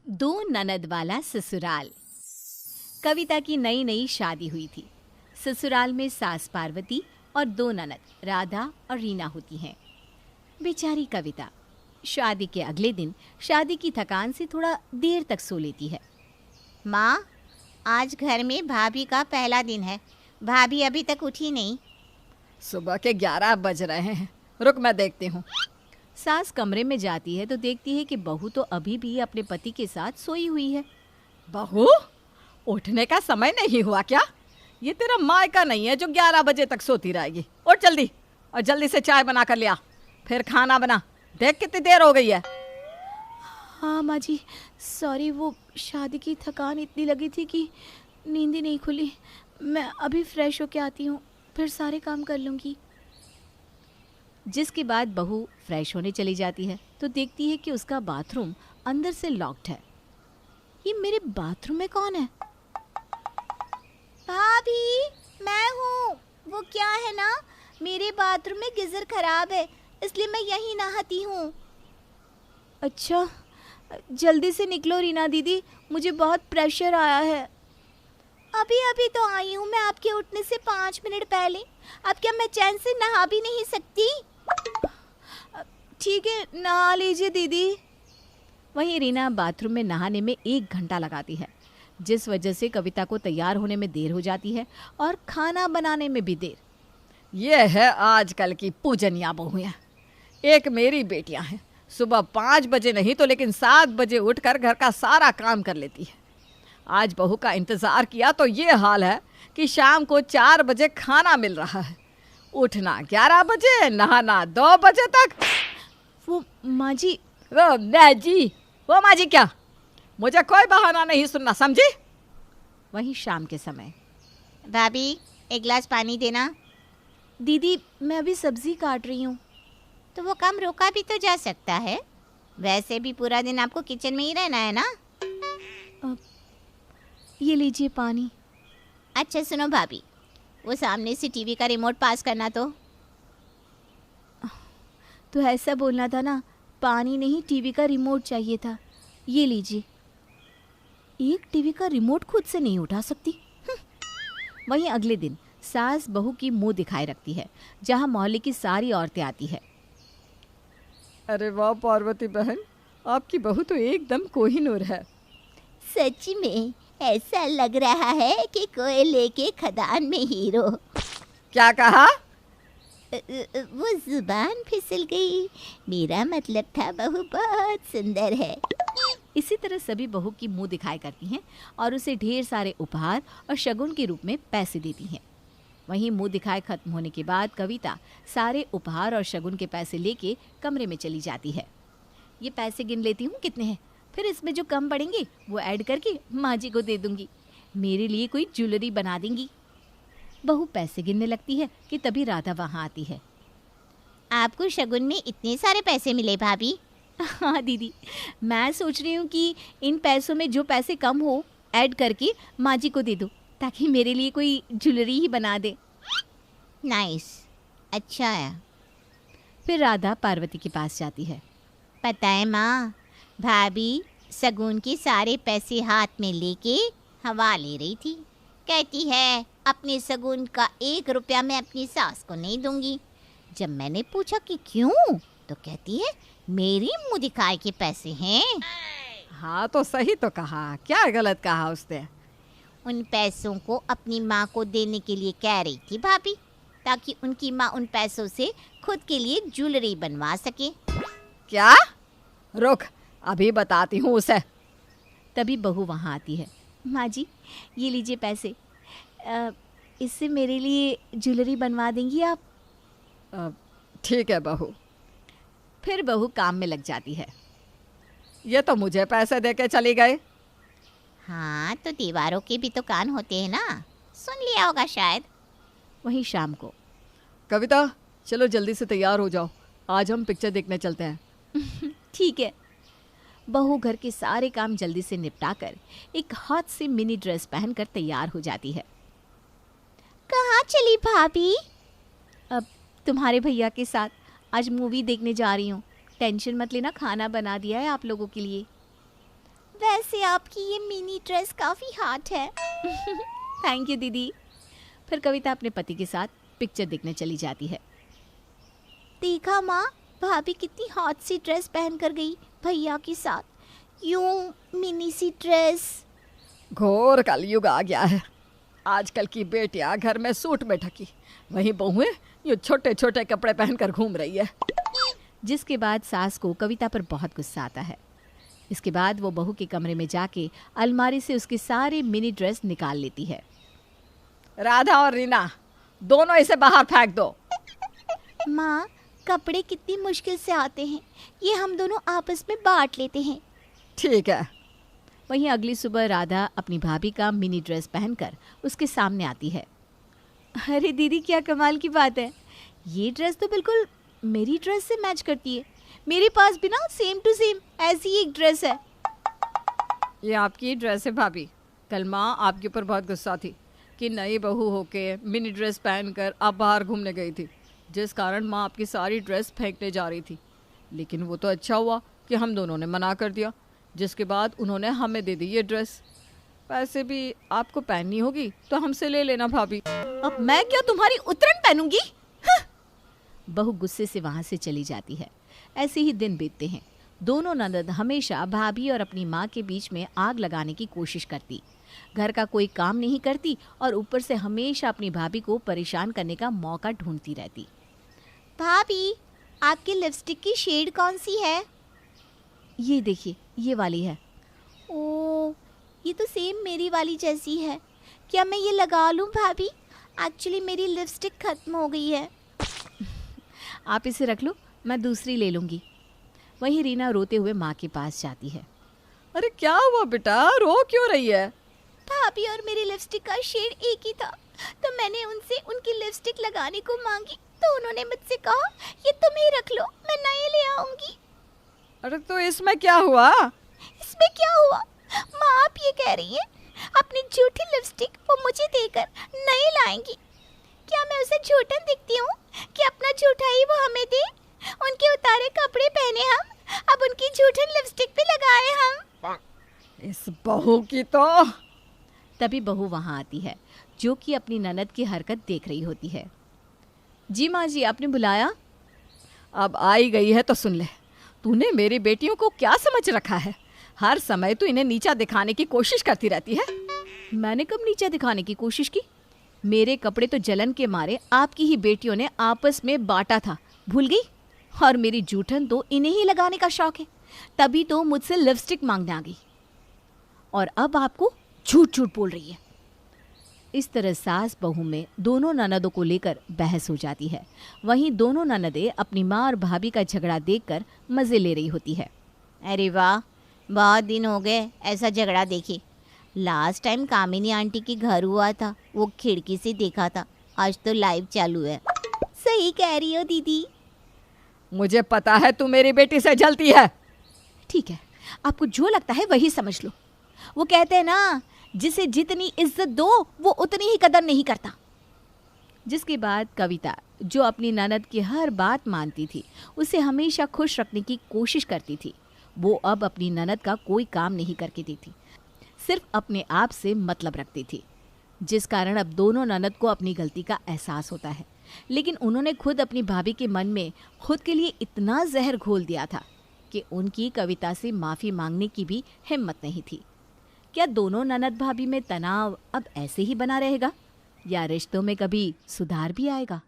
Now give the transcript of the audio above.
दो ननद वाला ससुराल। कविता की नई नई शादी हुई थी। ससुराल में सास पार्वती और दो ननद राधा और रीना होती हैं। बेचारी कविता शादी के अगले दिन शादी की थकान से थोड़ा देर तक सो लेती है। माँ, आज घर में भाभी का पहला दिन है। भाभी अभी तक उठी नहीं। सुबह के 11 बज रहे हैं। रुक, मैं देखती हूँ। सास कमरे में जाती है तो देखती है कि बहू तो अभी भी अपने पति के साथ सोई हुई है। बहू, उठने का समय नहीं हुआ क्या? ये तेरा मायका नहीं है जो 11 बजे तक सोती रहेगी। उठ जल्दी, और जल्दी से चाय बना कर ले आ, फिर खाना बना। देख कितनी देर हो गई है। हाँ माँ जी, सॉरी, वो शादी की थकान इतनी लगी थी कि नींद ही नहीं खुली। मैं अभी फ्रेश होके आती हूँ, फिर सारे काम कर लूँगी। जिसके बाद बहू फ्रेश होने चली जाती है तो देखती है कि उसका बाथरूम अंदर से लॉक्ड है। ये मेरे बाथरूम में कौन है? भाभी, मैं हूँ। वो क्या है ना, मेरे बाथरूम में गीजर खराब है, इसलिए मैं यहीं नहाती हूँ। अच्छा, जल्दी से निकलो रीना दीदी, मुझे बहुत प्रेशर आया है। अभी अभी तो आई हूँ मैं, आपके उठने से 5 मिनट पहले। अब क्या मैं चैन से नहा भी नहीं सकती? ठीक है, नहा लीजिए दीदी। वहीं रीना बाथरूम में नहाने में 1 घंटा लगाती है, जिस वजह से कविता को तैयार होने में देर हो जाती है और खाना बनाने में भी देर। ये है आजकल की पूजनिया बहुएं। एक मेरी बेटियां हैं, सुबह 5 बजे नहीं तो लेकिन 7 बजे उठकर घर का सारा काम कर लेती है। आज बहू का इंतज़ार किया तो ये हाल है कि शाम को 4 बजे खाना मिल रहा है। उठना 11 बजे, नहाना 2 बजे तक। वो माँ जी, वो माँ जी क्या? मुझे कोई बहाना नहीं सुनना, समझी? वहीं शाम के समय, भाभी, एक गिलास पानी देना। दीदी मैं अभी सब्जी काट रही हूँ। तो वो काम रोका भी तो जा सकता है। वैसे भी पूरा दिन आपको किचन में ही रहना है ना। ये लीजिए पानी। अच्छा सुनो भाभी, वो सामने से टीवी का रिमोट पास करना। तो ऐसा बोलना था ना, पानी नहीं टीवी का रिमोट चाहिए था। ये लीजिए। एक टीवी का रिमोट खुद से नहीं उठा सकती। वहीं अगले दिन सास बहू की मुंह दिखाए रखती है, जहां मोहल्ले की सारी औरतें आती है। अरे वाह पार्वती बहन, आपकी बहू तो एकदम कोहिनूर है। सच में ऐसा लग रहा है कि कोयले के खदान में हीरो। क्या कहा? वो जुबान फिसल गई। मेरा मतलब था बहू बहुत सुंदर है। इसी तरह सभी बहू की मुंह दिखाई करती हैं और उसे ढेर सारे उपहार और शगुन के रूप में पैसे देती हैं। वहीं मुंह दिखाए खत्म होने के बाद कविता सारे उपहार और शगुन के पैसे लेके कमरे में चली जाती है। ये पैसे गिन लेती हूँ कितने हैं, फिर इसमें जो कम पड़ेंगे वो ऐड करके माँ जी को दे दूंगी। मेरे लिए कोई ज्वेलरी बना देंगी। बहू पैसे गिनने लगती है कि तभी राधा वहाँ आती है। आपको शगुन में इतने सारे पैसे मिले भाभी? हाँ दीदी, मैं सोच रही हूँ कि इन पैसों में जो पैसे कम हो ऐड करके माँ जी को दे दो, ताकि मेरे लिए कोई ज्वेलरी ही बना दे। नाइस, अच्छा है। फिर राधा पार्वती के पास जाती है। पता है माँ, भाभी शगुन के सारे पैसे हाथ में लेके हवा ले रही थी। कहती है अपने शगुन का 1 रुपया मैं अपनी सास को नहीं दूंगी। जब मैंने पूछा कि क्यों, तो कहती है मेरी मुँह दिखाए के पैसे हैं। हाँ तो सही तो कहा, क्या गलत कहा उसने? उन पैसों को अपनी माँ को देने के लिए कह रही थी भाभी, ताकि उनकी माँ उन पैसों से खुद के लिए ज्वेलरी बनवा सके। क्या? रुक, अभी बताती हूँ उसे। तभी बहू वहाँ आती है। माँ जी, ये लीजिए पैसे, इससे मेरे लिए ज्वेलरी बनवा देंगी आप? ठीक है बहू। फिर बहू काम में लग जाती है। ये तो मुझे पैसे देके चली गए। हाँ, तो दीवारों के भी तो कान होते हैं ना, सुन लिया होगा शायद। वहीं शाम को, कविता चलो जल्दी से तैयार हो जाओ, आज हम पिक्चर देखने चलते हैं। ठीक है। बहू घर के सारे काम जल्दी से निपटाकर एक हॉट सी मिनी ड्रेस पहनकर तैयार हो जाती है। कहाँ चली भाभी? अब तुम्हारे भैया के साथ आज मूवी देखने जा रही हूँ। टेंशन मत लेना, खाना बना दिया है आप लोगों के लिए। वैसे आपकी ये मिनी ड्रेस काफी हॉट है। थैंक यू दीदी। फिर कविता अपने पति के साथ पिक्चर देखने चली जाती है। देखा माँ, भाभी कितनी हॉट सी ड्रेस पहन कर गई भैया के साथ, यूं मिनी सी ड्रेस। घोर कलयुग आ गया है। आजकल की बेटियां घर में सूट में ढकी, वहीं बहुएं ये छोटे छोटे कपड़े पहनकर घूम रही है। जिसके बाद सास को कविता पर बहुत गुस्सा आता है। इसके बाद वो बहू के कमरे में जाके अलमारी से उसकी सारी मिनी ड्रेस निकाल लेती है। राधा और रीना, दोनों इसे बाहर फेंक दो। माँ, कपड़े कितनी मुश्किल से आते हैं, ये हम दोनों आपस में बांट लेते हैं। ठीक है। वहीं अगली सुबह राधा अपनी भाभी का मिनी ड्रेस पहनकर उसके सामने आती है। अरे दीदी, क्या कमाल की बात है, ये ड्रेस तो बिल्कुल मेरी ड्रेस से मैच करती है। मेरे पास भी ना सेम टू सेम ऐसी एक ड्रेस है। ये आपकी ड्रेस है भाभी। कल माँ आपके ऊपर बहुत गुस्सा थी कि नई बहू होके मिनी ड्रेस पहनकर आप बाहर घूमने गई थी, जिस कारण माँ आपकी सारी ड्रेस फेंकने जा रही थी। लेकिन वो तो अच्छा हुआ कि हम दोनों ने मना कर दिया, जिसके बाद उन्होंने हमें दे दी ये ड्रेस। वैसे भी आपको पहननी होगी तो हमसे ले लेना भाभी। अब मैं क्या तुम्हारी उतरन पहनूंगी? बहू गुस्से से वहां से चली जाती है। ऐसे ही दिन बीतते हैं। दोनों ननद हमेशा भाभी और अपनी माँ के बीच में आग लगाने की कोशिश करती। घर का कोई काम नहीं करती और ऊपर से हमेशा अपनी भाभी को परेशान करने का मौका ढूंढती रहती। भाभी, आपकी लिपस्टिक की शेड कौन सी है? ये देखिए, ये वाली है। ओ, ये तो सेम मेरी वाली जैसी है। क्या मैं ये लगा लूं भाभी? एक्चुअली मेरी लिपस्टिक खत्म हो गई है। आप इसे रख लो, मैं दूसरी ले लूंगी। वहीं रीना रोते हुए माँ के पास जाती है। अरे क्या हुआ बेटा, रो क्यों रही है? भाभी और मेरी लिपस्टिक का शेड एक ही था, तो मैंने उनसे उनकी लिपस्टिक लगाने को मांगी, तो उन्होंने मुझसे कहा ये तुम ही रख लो, मैं नए ले आऊंगी। अरे तो इसमें क्या हुआ? इसमें क्या हुआ? माँ, आप ये कह रही हैं अपनी झूठी लिपस्टिक वो मुझे देकर नई लाएंगी? क्या मैं उसे झूठन दिखती हूँ कि अपना झूठा ही वो हमें दे? उनके उतारे कपड़े पहने हम, अब उनकी झूठन लिपस्टिक भी लगाए हम। इस बहू की तो। तभी बहू वहां आती है, जो कि अपनी ननद की हरकत देख रही होती है। जी माँ जी, आपने बुलाया? अब आई गई है तो सुन ले। तूने मेरी बेटियों को क्या समझ रखा है? हर समय तू इन्हें नीचा दिखाने की कोशिश करती रहती है। मैंने कब नीचा दिखाने की कोशिश की? मेरे कपड़े तो जलन के मारे आपकी ही बेटियों ने आपस में बांटा था, भूल गई? और मेरी जूठन तो इन्हें ही लगाने का शौक है, तभी तो मुझसे लिपस्टिक मांगने आ गई। और अब आपको झूठ झूठ बोल रही है। इस तरह सास बहू में दोनों ननदों को लेकर बहस हो जाती है। वहीं दोनों ननदें अपनी माँ और भाभी का झगड़ा देखकर मजे ले रही होती है। अरे वाह, बहुत दिन हो गए ऐसा झगड़ा देखे। लास्ट टाइम कामिनी आंटी के घर हुआ था, वो खिड़की से देखा था, आज तो लाइव चालू है। सही कह रही हो दीदी। मुझे पता है तू मेरी बेटी से जलती है। ठीक है, आपको जो लगता है वही समझ लो। वो कहते हैं ना, जिसे जितनी इज्जत दो वो उतनी ही कदर नहीं करता। जिसके बाद कविता, जो अपनी ननद की हर बात मानती थी, उसे हमेशा खुश रखने की कोशिश करती थी, वो अब अपनी ननद का कोई काम नहीं करके देती, सिर्फ अपने आप से मतलब रखती थी। जिस कारण अब दोनों ननद को अपनी गलती का एहसास होता है, लेकिन उन्होंने खुद अपनी भाभी के मन में खुद के लिए इतना जहर घोल दिया था कि उनकी कविता से माफ़ी मांगने की भी हिम्मत नहीं थी। क्या दोनों ननद भाभी में तनाव अब ऐसे ही बना रहेगा या रिश्तों में कभी सुधार भी आएगा?